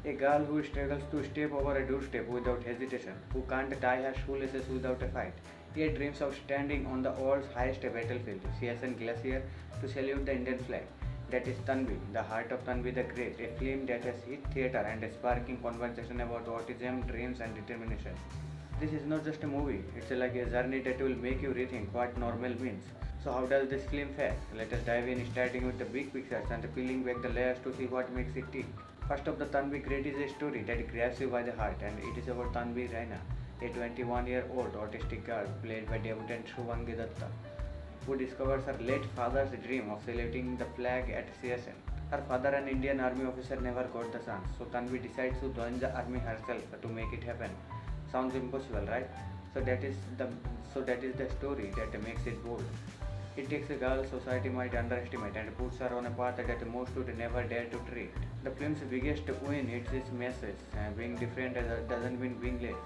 A girl who struggles to step over a doorstep without hesitation, who can't tie her shoelaces without a fight, yet dreams of standing on the world's highest battlefield, Siachen Glacier, to salute the Indian flag. That is Tanvi, the heart of Tanvi the Great, a film that has hit theatre and is sparking conversation about autism, dreams, and determination. This is not just a movie, it's like a journey that will make you rethink what normal means. So, how does this film fare? Let us dive in, starting with the big pictures and peeling back the layers to see what makes it tick. First of the Tanvi Great is a story that grabs you by the heart, and it is about Tanvi Raina, a 21-year-old autistic girl played by debutant Shubhangi Dutta, who discovers her late father's dream of saluting the flag at CSN. Her father, an Indian army officer, never got the chance, so Tanvi decides to join the army herself to make it happen. Sounds impossible, right? So that is the that is the story that makes it bold. It takes a girl society might underestimate and puts her on a path that most would never dare to tread. The film's biggest win is its message. Being different doesn't mean being less.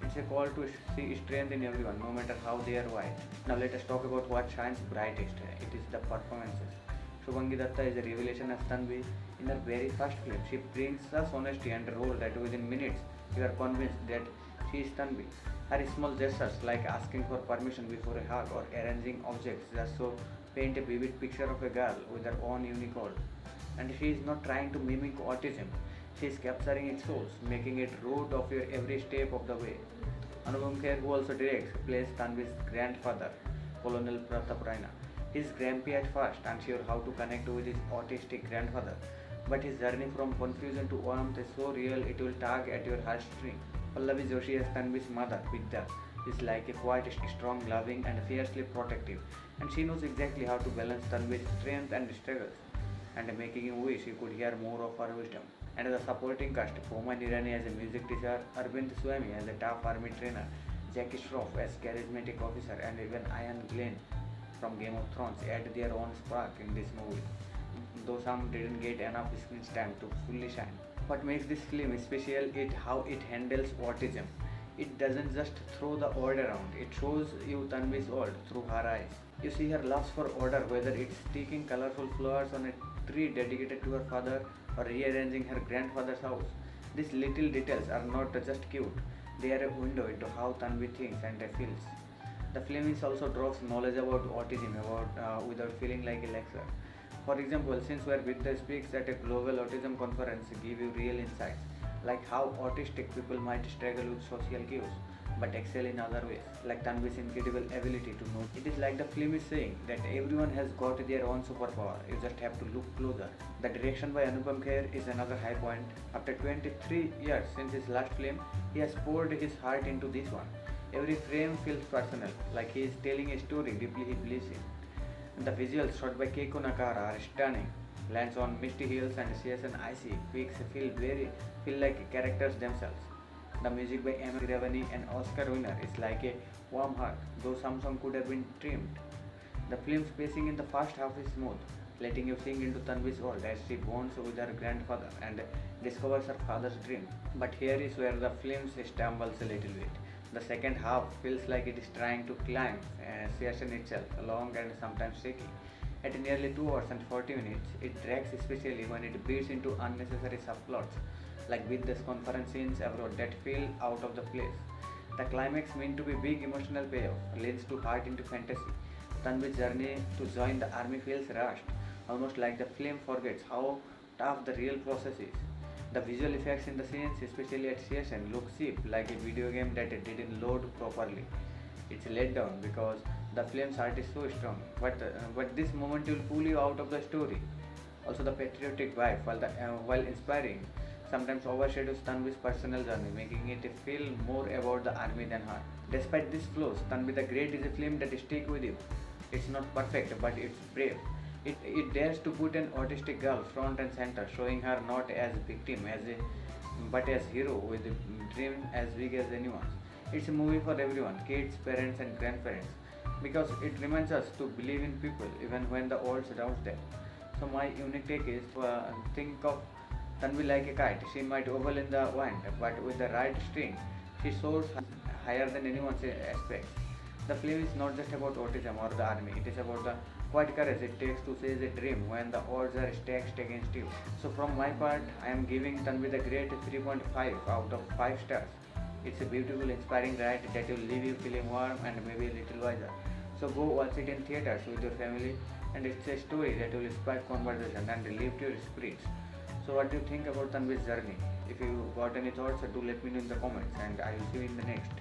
It's a call to see strength in everyone, no matter how they are wired. Now let us talk about what shines brightest. It is the performances. Shubhangi Datta is a revelation as Tanvi. In her very first film, she brings us honesty and role that within minutes you are convinced that she is Tanvi. Her small gestures like asking for permission before a hug or arranging objects just so paint a vivid picture of a girl with her own unique world. And she is not trying to mimic autism. She is capturing its source, making it root of your every step of the way. Anupam Kher, who also directs, plays Tanvi's grandfather, Colonel Pratap Raina. He is grumpy at first, unsure how to connect with his autistic grandfather, but his journey from confusion to warmth is so real it will tug at your heartstring. Pallavi Joshi as Tanvi's mother, Vidya, is like a quiet, strong, loving, and fiercely protective, and she knows exactly how to balance Tanvi's strength and struggles, and making him wish he could hear more of her wisdom. And the supporting cast, Poma Nirani as a music teacher, Arvind Swamy as a tough army trainer, Jackie Shroff as charismatic officer, and even Ian Glenn from Game of Thrones add their own spark in this movie, though some didn't get enough screen time to fully shine. What makes this film special is how it handles autism. It doesn't just throw the world around, it shows you Tanvi's world through her eyes. You see her loves for order, whether it's sticking colorful flowers on a tree dedicated to her father or rearranging her grandfather's house. These little details are not just cute, they are a window into how Tanvi thinks and feels. The film is also drops knowledge about autism without feeling like a lecture. For example, since where Vidya speaks at a global autism conference give you real insights, like how autistic people might struggle with social cues but excel in other ways, like Tanvi's incredible ability to know. It is like the film is saying that everyone has got their own superpower, you just have to look closer. The direction by Anupam Kher is another high point. After 23 years since his last film, he has poured his heart into this one. Every frame feels personal, like he is telling a story deeply he believes in. The visuals shot by Keiko Nakara are stunning. Lands on misty hills and seas and icy peaks feel like characters themselves. The music by M. Ravani, an Oscar winner, is like a warm hug, though some song could have been trimmed. The film's pacing in the first half is smooth, letting you sink into Tanvi's world as she bonds with her grandfather and discovers her father's dream. But here is where the film stumbles a little bit. The second half feels like it is trying to climb Siachen itself, long and sometimes shaky. At nearly 2 hours and 40 minutes, it drags, especially when it bleeds into unnecessary subplots, like with this conference scenes abroad that feel out of the place. The climax, meant to be big emotional payoff, leans too hard into fantasy. Tanvi's journey to join the army feels rushed, almost like the film forgets how tough the real process is. The visual effects in the scenes, especially at CSN, look cheap, like a video game that didn't load properly. It's let down because the film's art is so strong, but this moment will pull you out of the story. Also, the patriotic vibe, while inspiring, sometimes overshadows Tanvi's personal journey, making it feel more about the army than her. Despite these flaws, Tanvi the Great is a film that sticks with you. It's not perfect, but it's brave. It dares to put an autistic girl front and center, showing her not as victim but as hero with a dream as big as anyone's. It's a movie for everyone, kids, parents, and grandparents, because it reminds us to believe in people even when the world surrounds them. So my unique take is think of Tanvi like a kite. She might wobble in the wind, but with the right string, she soars higher than anyone expects. The film is not just about autism or the army, it is about the What courage it takes to chase a dream when the odds are stacked against you. So from my part, I am giving Tanvi the great 3.5 out of 5 stars. It's a beautiful, inspiring ride that will leave you feeling warm and maybe a little wiser. So go watch it in theaters with your family, and it's a story that will spark conversation and lift your spirits. So what do you think about Tanvi's journey? If you got any thoughts, do let me know in the comments, and I will see you in the next.